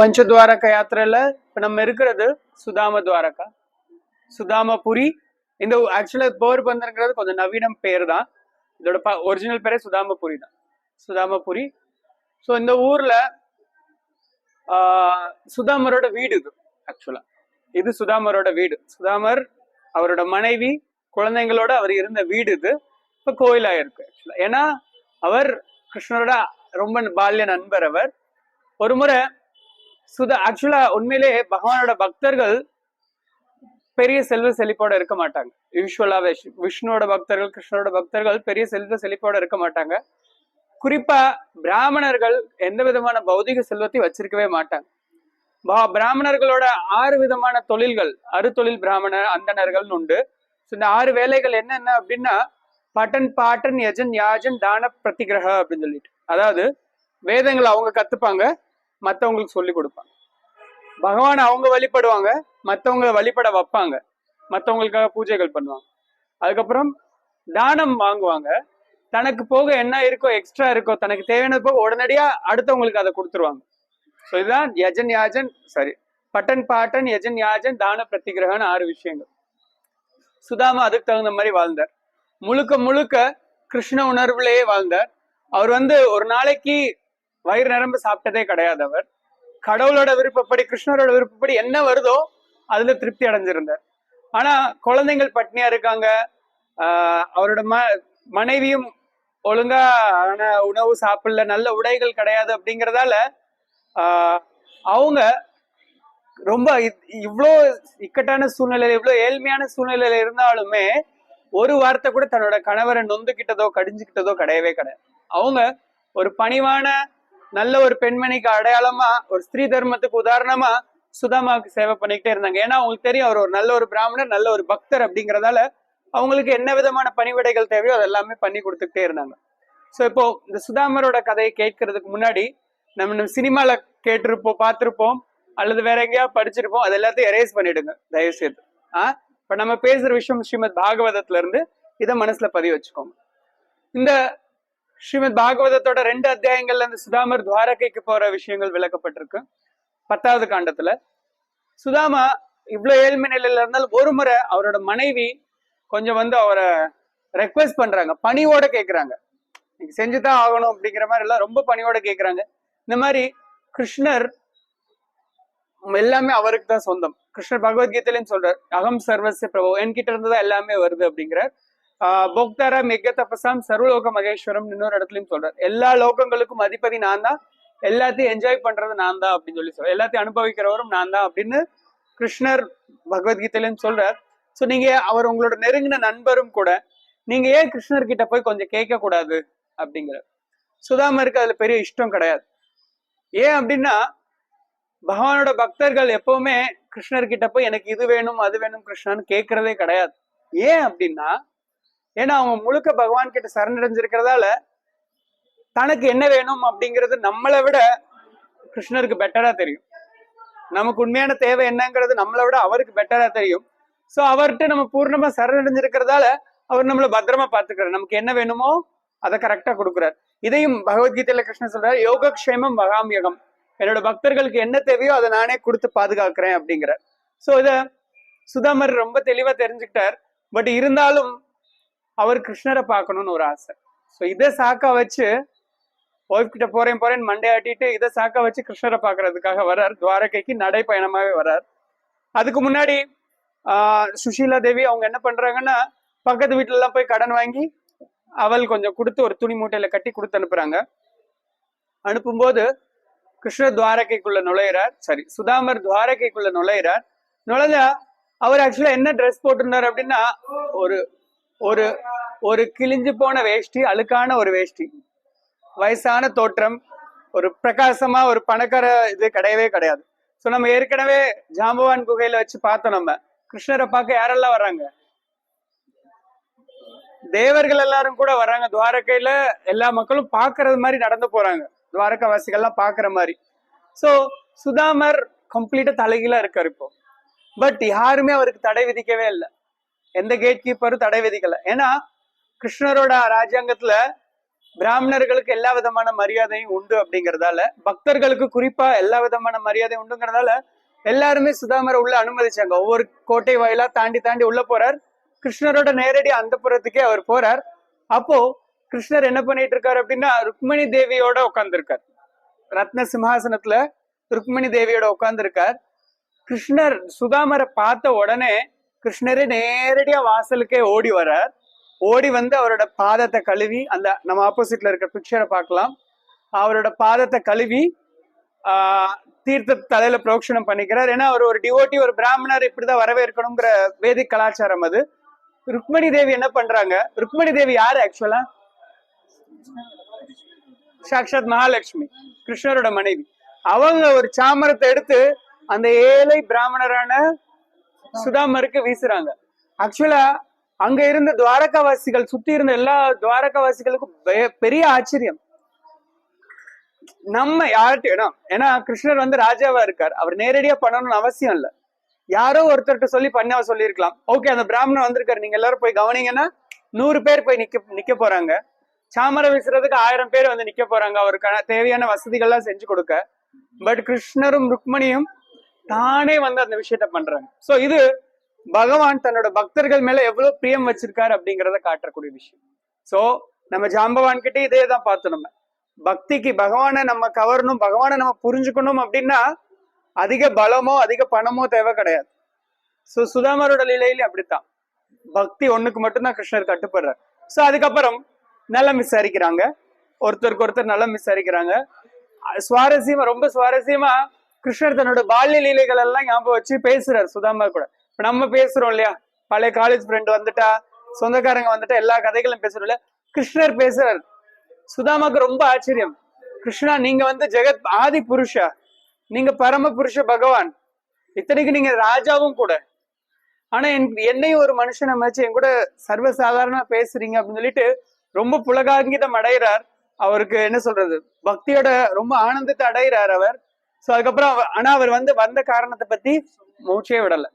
பஞ்சத்வாரக யாத்திரையில இப்ப நம்ம இருக்கிறது சுதாம துவாரகா, சுதாமபுரி. இந்த ஆக்சுவலா போர்பந்தர்ங்கிறது கொஞ்சம் நவீனம் பேர் தான். இதோட ஒரிஜினல் பேரே சுதாமபுரி தான், சுதாமபுரி. ஸோ இந்த ஊர்ல சுதாமரோட வீடு இது. ஆக்சுவலா இது சுதாமரோட வீடு. சுதாமர் அவரோட மனைவி குழந்தைங்களோட அவர் இருந்த வீடு இது. இப்ப கோயிலா இருக்கு ஆக்சுவலா. ஏன்னா அவர் கிருஷ்ணரோட ரொம்ப பால்ய நண்பர். அவர் ஒரு முறை ஆக்சுவலா உண்மையிலே பகவானோட பக்தர்கள் பெரிய செல்வ செழிப்போட இருக்க மாட்டாங்க. யூஸ்வலாவே விஷ்ணுவோட பக்தர்கள், கிருஷ்ணரோட பக்தர்கள் பெரிய செல்வ செழிப்போட இருக்க மாட்டாங்க. குறிப்பா பிராமணர்கள் எந்த விதமான பௌதிக செல்வத்தையும் வச்சிருக்கவே மாட்டாங்க. பிராமணர்களோட 6 விதமான தொழில்கள், அறுதொழில் பிராமண அந்தணர்கள் உண்டு. இந்த 6 வேலைகள் என்னென்ன அப்படின்னா பட்டன், பாட்டன், யஜன், யாஜன், தான, பிரதிகிரக அப்படின்னு சொல்லிட்டு, அதாவது வேதங்களை அவங்க கத்துப்பாங்க, மற்றவங்களுக்கு சொல்லி கொடுப்பாங்க. பகவான் அவங்க வழிபடுவாங்க, மற்றவங்களை வழிபட வைப்பாங்க, மற்றவங்களுக்காக பூஜைகள் பண்ணுவாங்க. அதுக்கப்புறம் தானம் வாங்குவாங்க. தனக்கு போக என்ன இருக்கோ, எக்ஸ்ட்ரா இருக்கோ, தனக்கு தேவையானது போக உடனடியா அடுத்தவங்களுக்கு அதை கொடுத்துருவாங்க. ஸோ இதுதான் யஜன் யாஜன், சரி, பட்டன், பாட்டன், யஜன், யாஜன், தான, பிரதிகிரகன்னு 6 விஷயங்கள். சுதாமா அதுக்கு தகுந்த மாதிரி வாழ்ந்தார். முழுக்க முழுக்க கிருஷ்ண உணர்வுலேயே வாழ்ந்தார். அவர் ஒரு நாளைக்கு வயிறு நிரம்ப சாப்பிட்டதே கிடையாது. அவர் கடவுளோட விருப்பப்படி, கிருஷ்ணரோட விருப்பப்படி என்ன வருதோ அதுல திருப்தி அடைஞ்சிருந்தார். ஆனா குழந்தைகள் பட்னியா இருக்காங்க, அவரோட மனைவியும் ஒழுங்கா உணவு சாப்பிடல, நல்ல உடைகள் கிடையாது. அப்படிங்கறதால அவங்க ரொம்ப இவ்வளோ இக்கட்டான சூழ்நிலையில, இவ்வளவு ஏழ்மையான சூழ்நிலையில இருந்தாலுமே ஒரு வார்த்தை கூட தன்னோட கணவரை நொந்துகிட்டதோ கடிஞ்சுக்கிட்டதோ கிடையவே கிடையாது. அவங்க ஒரு பணிவான நல்ல ஒரு பெண்மணிக்கு அடையாளமா, ஒரு ஸ்திரீ தர்மத்துக்கு உதாரணமா சுதாமாவுக்கு சேவை பண்ணிக்கிட்டே இருந்தாங்க. ஏன்னா அவங்களுக்கு தெரியும் அவர் ஒரு நல்ல ஒரு பிராமணர், நல்ல ஒரு பக்தர். அப்படிங்கறதால அவங்களுக்கு என்ன விதமான பணிவிடைகள் தேவையோ அது எல்லாமே பண்ணி கொடுத்துக்கிட்டே இருந்தாங்க. ஸோ இப்போ இந்த சுதாமரோட கதையை கேட்கறதுக்கு முன்னாடி நம்ம சினிமால கேட்டிருப்போம், பார்த்திருப்போம், அல்லது வேற எங்கேயாவது படிச்சிருப்போம். அது எல்லாத்தையும் எரேஸ் பண்ணிடுங்க தயவு செய்து. இப்ப நம்ம பேசுற விஷயம் ஸ்ரீமத் பாகவதத்துல இருந்து இதை மனசுல பதிவு வச்சுக்கோங்க. இந்த ஸ்ரீமத் பாகவதத்தோட 2 அத்தியாயங்கள்ல இந்த சுதாமர் துவாரகைக்கு போற விஷயங்கள் விளக்கப்பட்டிருக்கு. 10வது காண்டத்துல சுதாமா இவ்வளவு ஏழ்மை நிலையில இருந்தாலும் ஒரு முறை அவரோட மனைவி கொஞ்சம் அவரை ரெக்வெஸ்ட் பண்றாங்க, பணியோட கேட்கிறாங்க, நீங்க செஞ்சுதான் ஆகணும் அப்படிங்கிற மாதிரி எல்லாம் ரொம்ப பணியோட கேட்கிறாங்க. இந்த மாதிரி கிருஷ்ணர் எல்லாமே அவருக்கு தான் சொந்தம். கிருஷ்ணர் பகவத்கீதையிலும் சொல்றார், அகம் சர்வஸ்ய பிரபு, என்கிட்ட இருந்துதான் எல்லாமே வருது அப்படிங்கிறார். போக்தாரா மிக தபசாம் சர்வலோக மகேஸ்வரம் இன்னொரு இடத்துலயும் சொல்றார், எல்லா லோகங்களுக்கும் அதிபதி நான் தான், எல்லாத்தையும் என்ஜாய் பண்றது நான் தான் அப்படின்னு சொல்றார், எல்லாத்தையும் அனுபவிக்கிறவரும் நான் தான் அப்படின்னு கிருஷ்ணர் பகவத்கீதையிலும் சொல்றார். ஸோ நீங்க அவர் உங்களோட நெருங்கின நண்பரும் கூட, நீங்க ஏன் கிருஷ்ணர் கிட்ட போய் கொஞ்சம் கேட்க கூடாது அப்படிங்கிற. சுதாமருக்கு அதுல பெரிய இஷ்டம் கிடையாது. ஏன் அப்படின்னா பகவானோட பக்தர்கள் எப்பவுமே கிருஷ்ணர் கிட்ட போய் எனக்கு இது வேணும் அது வேணும் கிருஷ்ணன்னு கேட்கறதே கிடையாது. ஏன் அப்படின்னா ஏன்னா அவங்க முழுக்க பகவான் கிட்ட சரணடைஞ்சிருக்கிறதால தனக்கு என்ன வேணும் அப்படிங்கிறது நம்மளை விட கிருஷ்ணருக்கு பெட்டரா தெரியும். நமக்கு உண்மையான தேவை என்னங்கிறது நம்மளை விட அவருக்கு பெட்டரா தெரியும். ஸோ அவர்கிட்ட நம்ம பூர்ணமா சரணடைஞ்சிருக்கிறதால அவர் நம்மளை பத்திரமா பார்த்துக்கிறார், நமக்கு என்ன வேணுமோ அதை கரெக்டா கொடுக்குறார். இதையும் பகவத்கீதையில கிருஷ்ணன் சொல்றாரு, யோகக்ஷேமம் வகாமியகம், என்னோட பக்தர்களுக்கு என்ன தேவையோ அதை நானே கொடுத்து பாதுகாக்கிறேன் அப்படிங்கிற. ஸோ இத சுதாமர் ரொம்ப தெளிவா தெரிஞ்சுக்கிட்டார். பட் இருந்தாலும் அவர் கிருஷ்ணரை பார்க்கணும்னு ஒரு ஆசை. ஸோ இதை சாக்கா வச்சு ஒய்ஃப் கிட்ட போறேன் மண்டே ஆட்டிட்டு இதை சாக்கா வச்சு கிருஷ்ணரை பார்க்கறதுக்காக வர்றார். துவாரகைக்கு நடைப்பயணமாவே வர்றார். அதுக்கு முன்னாடி சுஷீலா தேவி அவங்க என்ன பண்றாங்கன்னா பக்கத்து வீட்டுல எல்லாம் போய் கடன் வாங்கி அவள் கொஞ்சம் கொடுத்து ஒரு துணி மூட்டையில கட்டி கொடுத்து அனுப்புறாங்க. அனுப்பும்போது கிருஷ்ணர் துவாரகைக்குள்ள நுழையிறார். சரி, சுதாமர் துவாரகைக்குள்ள நுழையிறார். நுழைஞ்சா அவர் ஆக்சுவலா என்ன ட்ரெஸ் போட்டிருந்தார் அப்படின்னா ஒரு ஒரு ஒரு கிழிஞ்சு போன வேஷ்டி, அழுக்கான ஒரு வேஷ்டி, வயசான தோற்றம், ஒரு பிரகாசமா ஒரு பணக்கார இது கிடையவே கிடையாது. ஸோ நம்ம ஏற்கனவே ஜாம்பவான் குகையில வச்சு பார்த்தோம். நம்ம கிருஷ்ணரை பார்க்க யாரெல்லாம் வர்றாங்க? தேவர்கள் எல்லாரும் கூட வர்றாங்க. துவாரகையில எல்லா மக்களும் பாக்குறது மாதிரி நடந்து போறாங்க, துவாரகாவாசிகள்லாம் பாக்குற மாதிரி. ஸோ சுதாமர் கம்ப்ளீட்டா தலைகீழா இருக்காரு இப்போ. பட் யாருமே அவருக்கு தடை விதிக்கவே இல்லை, எந்த கேட் கீப்பரும் தடை விதிக்கல. ஏன்னா கிருஷ்ணரோட ராஜ்யாங்கத்துல பிராமணர்களுக்கு எல்லா விதமான மரியாதையும் உண்டு அப்படிங்கறதால, பக்தர்களுக்கு குறிப்பா எல்லா விதமான மரியாதையும் உண்டுங்கிறதால எல்லாருமே சுதாமரை உள்ள அனுமதிச்சாங்க. ஒவ்வொரு கோட்டை வாயிலா தாண்டி தாண்டி உள்ள போறார். கிருஷ்ணரோட நேரடி அந்த புறத்துக்கே அவர் போறார். அப்போ கிருஷ்ணர் என்ன பண்ணிட்டு இருக்காரு அப்படின்னா, ருக்மணி தேவியோட உட்கார்ந்துருக்கார். ரத்ன சிம்ஹாசனத்துல ருக்மணி தேவியோட உட்கார்ந்துருக்கார். கிருஷ்ணர் சுதாமரை பார்த்த உடனே கிருஷ்ணரே நேரடியா வாசலுக்கே ஓடி வர்றார். ஓடி வந்து அவரோட பாதத்தை கழுவி, அந்த நம்ம ஆப்போசிட்ல இருக்க பிக்சரை பார்க்கலாம், அவரோட பாதத்தை கழுவி தீர்த்த தலையில புரோக்ஷனம் பண்ணிக்கிறார். ஏன்னா அவர் ஒரு டிவோட்டி, ஒரு பிராமணர் இப்படிதான் வரவேற்கணுங்கிற வேதிக் கலாச்சாரம் அது. ருக்மணி தேவி என்ன பண்றாங்க? ருக்மணி தேவி யாரு ஆக்சுவலா? சாக்ஷாத் மகாலட்சுமி, கிருஷ்ணரோட மனைவி. அவங்க ஒரு சாமரத்தை எடுத்து அந்த ஏழை பிராமணரான சுதாமருக்கு வீசுறாங்க. ஆக்சுவலா அங்க இருந்த துவாரகாவாசிகள், சுத்தி இருந்த எல்லா துவாரகாவாசிகளுக்கும் பெரிய ஆச்சரியம். நம்ம யார்கிட்ட, ஏன்னா கிருஷ்ணர் வந்து ராஜாவா இருக்கார், அவர் நேரடியா பண்ணணும்னு அவசியம் இல்ல. யாரோ ஒருத்தர்கிட்ட சொல்லி பண்ண சொல்லியிருக்கலாம். ஓகே, அந்த பிராமணன் வந்திருக்காரு, நீங்க எல்லாரும் போய் கவனிங்கன்னா 100 பேர் போய் நிக்க போறாங்க. சாமரம் வீசுறதுக்கு 1000 பேர் வந்து நிக்க போறாங்க, அவருக்கான தேவையான வசதிகள்லாம் செஞ்சு கொடுக்க. பட் கிருஷ்ணரும் ருக்மணியும் தானே வந்து அந்த விஷயத்த பண்றாங்க. சோ இது பகவான் தன்னோட பக்தர்கள் மேல எவ்வளவு பிரியம் வச்சிருக்காரு அப்படிங்கறத காட்டக்கூடிய விஷயம். சோ நம்ம ஜாம்பவான் கிட்ட இதே தான் பார்த்தோம். நம்ம பக்திக்கு பகவானை நம்ம கவரணும், பகவானை நம்ம புரிஞ்சுக்கணும் அப்படின்னா அதிக பலமோ அதிக பணமோ தேவை கிடையாது. சோ சுதாமரோட லீலையில அப்படித்தான், பக்தி ஒண்ணுக்கு மட்டும்தான் கிருஷ்ணர் கட்டுப்படுறார். சோ அதுக்கப்புறம் நலம் விசாரிக்கிறாங்க, ஒருத்தருக்கு ஒருத்தர் நலம் விசாரிக்கிறாங்க. சுவாரஸ்யமா, ரொம்ப சுவாரஸ்யமா கிருஷ்ணர் தன்னோட பால்ய லீலைகள் எல்லாம் ஞாபகம் வச்சு பேசுறாரு சுதாமர் கூட. இப்ப நம்ம பேசுறோம் இல்லையா, பழைய காலேஜ் ஃப்ரெண்ட் வந்துட்டா, சொந்தக்காரங்க வந்துட்டா எல்லா கதைகளும் பேசுறோம் இல்ல, கிருஷ்ணர் பேசுறாரு. சுதாமாக்கு ரொம்ப ஆச்சரியம். கிருஷ்ணா, நீங்க வந்து ஜெகத் ஆதி புருஷா, நீங்க பரம புருஷ பகவான், இத்தனைக்கு நீங்க ராஜாவும் கூட, ஆனா என்னையும் ஒரு மனுஷனை மதிச்சு என் கூட சர்வசாதாரணமா பேசுறீங்க அப்படின்னு சொல்லிட்டு ரொம்ப புலகாங்கிதம் அடைகிறார். அவருக்கு என்ன சொல்றது, பக்தியோட ரொம்ப ஆனந்தத்தை அடைகிறார் அவர். சோ அதுக்கப்புறம் ஆனா அவர் வந்து வந்த காரணத்தை பத்தி மூச்சே விடல.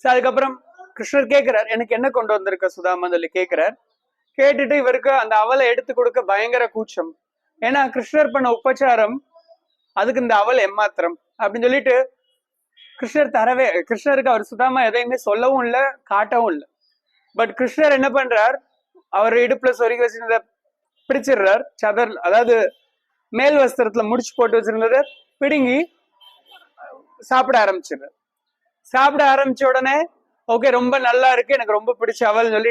சோ அதுக்கப்புறம் கிருஷ்ணர் கேட்கிறார், எனக்கு என்ன கொண்டு வந்திருக்க சுதாமா சொல்லி கேட்கிறார். கேட்டுட்டு இவருக்கு அந்த அவலை எடுத்து கொடுக்க பயங்கர கூச்சம். ஏன்னா கிருஷ்ணர் பண்ண உபச்சாரம், அதுக்கு இந்த அவல் எம்மாத்திரம் அப்படின்னு சொல்லிட்டு கிருஷ்ணருக்கு அவர் சுதாமா எதையுமே சொல்லவும் இல்லை, காட்டவும் இல்லை. பட் கிருஷ்ணர் என்ன பண்றார், அவர் இடுப்புல சொருகி வச்சிருந்த பிடிச்சிடுறார். சதர், அதாவது மேல் வஸ்திரத்துல முடிச்சு போட்டு வச்சிருந்ததை பிடுங்கி சாப்பிட ஆரம்பிச்சிடுறார். சாப்பிட ஆரம்பிச்ச உடனே ஓகே ரொம்ப நல்லா இருக்கு, எனக்கு ரொம்ப பிடிச்ச அவல் சொல்லி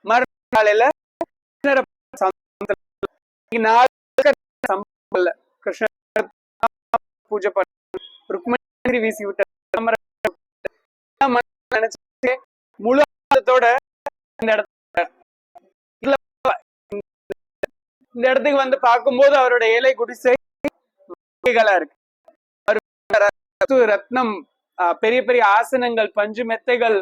மறுநாளையில பூஜை பண்ண ருக்மணி வீசி விட்ட முழு இந்த இடத்துக்கு வந்து பார்க்கும்போது அவரோட ஏழை குடிசை இருக்கு. ரத்னம், பெரிய பெரிய ஆசனங்கள், பஞ்சு மெத்தைகள்,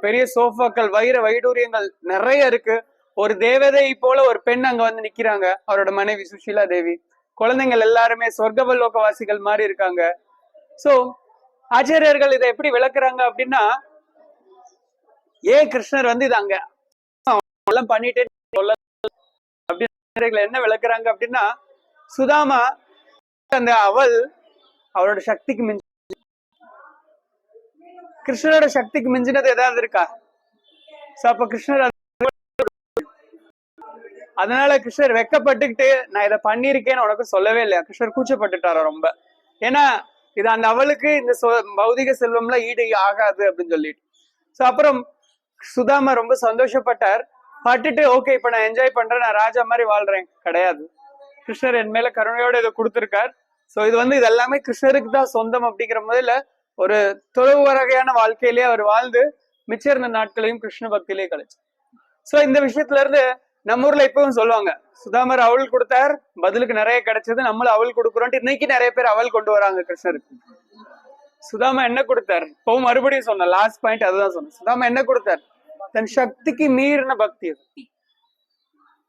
பெரிய சோஃபாக்கள், வைர வைடூரியங்கள் நிறைய இருக்கு. ஒரு தேவதை போல ஒரு பெண் அங்க வந்து நிக்கிறாங்க, அவரோட மனைவி சுஷீலா தேவி. குழந்தைகள் எல்லாருமே சொர்க்கவல்லோகவாசிகள் மாதிரி இருக்காங்க. சோ ஆச்சாரியர்கள் இதை எப்படி விளக்குறாங்க அப்படின்னா, ஏன் கிருஷ்ணர் வந்து இது அங்க பண்ணிட்டே அப்படின்னு என்ன விளக்குறாங்க அப்படின்னா, சுதாமா அந்த அவள் அவரோட சக்திக்கு மிஞ்சி, கிருஷ்ணரோட சக்திக்கு மிஞ்சினது ஏதாவது இருக்கா? அப்ப கிருஷ்ணர், அதனால கிருஷ்ணர் வெக்கப்பட்டுக்கிட்டு நான் இதை பண்ணிருக்கேன்னு உனக்கு சொல்லவே இல்லையா? கிருஷ்ணர் கூச்சப்பட்டுட்டாரா ரொம்ப. ஏன்னா இது அந்த அவளுக்கு இந்த பௌதிக செல்வம்லாம் ஈடு ஆகாது அப்படின்னு சொல்லிட்டு. சோ அப்புறம் சுதாமா ரொம்ப சந்தோஷப்பட்டார். பட்டுட்டு ஓகே இப்ப நான் என்ஜாய் பண்றேன், நான் ராஜா மாதிரி வாழ்றேன். கிடையாது, கிருஷ்ணர் என் மேல கருணையோட இதை கொடுத்திருக்கார். சோ இது வந்து இது எல்லாமே கிருஷ்ணருக்கு தான் சொந்தம் அப்படிங்கிற முதல்ல ஒரு தொலைவு வகையான வாழ்க்கையிலேயே அவர் வாழ்ந்து மிச்ச இருந்த நாட்களையும் கிருஷ்ண பக்தியிலேயே கழிச்சு. சோ இந்த விஷயத்துல இருந்து நம்ம ஊர்ல இப்பவும் சொல்லுவாங்க, சுதாமர் அவள் கொடுத்தார், பதிலுக்கு நிறைய கிடைச்சது, நம்மளும் அவள் கொடுக்குறோம். இன்னைக்கு நிறைய பேர் அவள் கொண்டு வராங்க கிருஷ்ணருக்கு. சுதாமா என்ன கொடுத்தார்? இப்பவும் மறுபடியும் சொன்ன லாஸ்ட் பாயிண்ட் அதுதான் சொன்னேன். சுதாமா என்ன கொடுத்தார்? தன் சக்திக்கு மீறின பக்தி.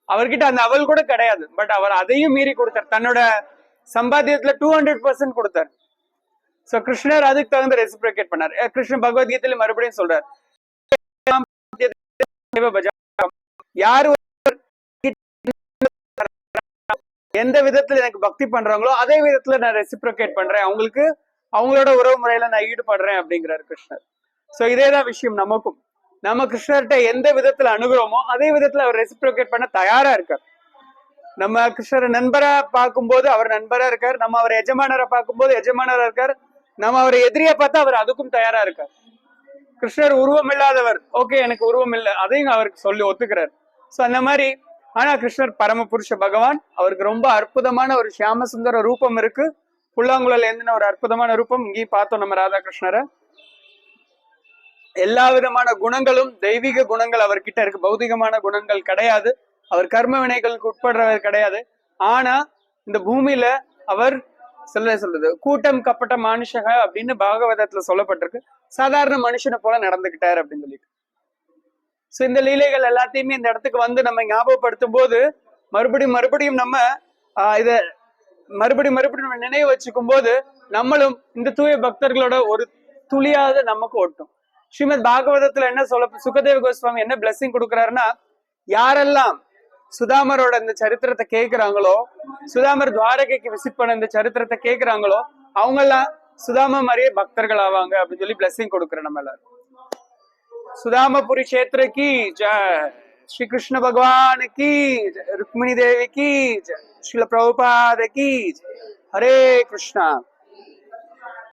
அவர்கிட்ட அந்த அவள் கூட கிடையாது, பட் அவர் அதையும் மீறி கொடுத்தார். தன்னோட சம்பாத்தியத்துல 200% கொடுத்தார். சோ கிருஷ்ணர் அதுக்கு தகுந்த ரெசிப்ரிகேட் பண்ணார். கிருஷ்ணன் பகவத்கீதையில மறுபடியும் சொல்றார், யாரு எந்த விதத்துல எனக்கு பக்தி பண்றாங்களோ அதே விதத்துல நான் ரெசிப்ரிகேட் பண்றேன், அவங்களுக்கு அவங்களோட உறவு முறையில நான் ஈடுபடுறேன் அப்படிங்கிறார் கிருஷ்ணர். சோ இதேதான் விஷயம் நமக்கும். நம்ம கிருஷ்ணர்கிட்ட எந்த விதத்துல அணுகிறோமோ அதே விதத்துல அவர் ரெசிப்ரிகேட் பண்ண தயாரா இருக்கார். நம்ம கிருஷ்ணரை நண்பரா பார்க்கும்போது அவர் நண்பரா இருக்கார், நம்ம அவர் எஜமானரை பார்க்கும்போது எஜமானரா இருக்கார், நம்ம அவரை எதிரியா பார்த்தா அவர் அதுக்கும் தயாரா இருக்கார். கிருஷ்ணர் உருவம் இல்லாதவர், ஓகே எனக்கு உருவம் இல்லை, அதையும் அவருக்கு சொல்லி ஒத்துக்கிறார். சோ அந்த மாதிரி. ஆனா கிருஷ்ணர் பரமபுருஷ பகவான், அவருக்கு ரொம்ப அற்புதமான ஒரு சியாம சுந்தர ரூபம் இருக்கு. புல்லாங்குழல் ஏந்தின ஒரு அற்புதமான ரூபம். இங்கேயும் பார்த்தோம் நம்ம ராதாகிருஷ்ணரை. எல்லா விதமான குணங்களும் தெய்வீக குணங்கள் அவர்கிட்ட இருக்கு, பௌதிகமான குணங்கள் கிடையாது. அவர் கர்ம வினைகளுக்கு உட்படுறவர் கிடையாது. ஆனா இந்த பூமியில அவர் சொல்றது கூட்டம் கப்பட்ட மனுஷக அப்படின்னு பாகவதத்துல சொல்லப்பட்டிருக்கு. சாதாரண மனுஷனை போல நடந்துகிட்டாரு அப்படின்னு சொல்லிட்டு. சோ இந்த லீலைகள் எல்லாத்தையுமே இந்த இடத்துக்கு வந்து நம்ம ஞாபகப்படுத்தும் போது மறுபடியும் நம்ம இத மறுபடியும் நம்ம நினைவு வச்சுக்கும் போது நம்மளும் இந்த தூய பக்தர்களோட ஒரு துளியாவது நமக்கு ஒட்டும். ஸ்ரீமத் பாகவதத்துல என்ன சுகதேவ கோஸ்வாமி என்ன பிளெஸிங் கொடுக்குறாருன்னா, யாரெல்லாம் சுதாமரோட இந்த சரித்திரத்தை கேட்கிறாங்களோ, சுதாமர் துவாரகைக்கு விசிட் பண்ண இந்த சரித்திரத்தை கேட்கிறாங்களோ, அவங்க எல்லாம் சுதாமா மாதிரியே பக்தர்கள் ஆவாங்க அப்படின்னு சொல்லி பிளெஸிங் கொடுக்குறேன் நம்ம எல்லாரும். सुदामापुरी क्षेत्र की जय, श्री कृष्ण भगवान की जय, रुक्मिणी देवी की जय, श्रील प्रभुपाद की जय, हरे कृष्णा।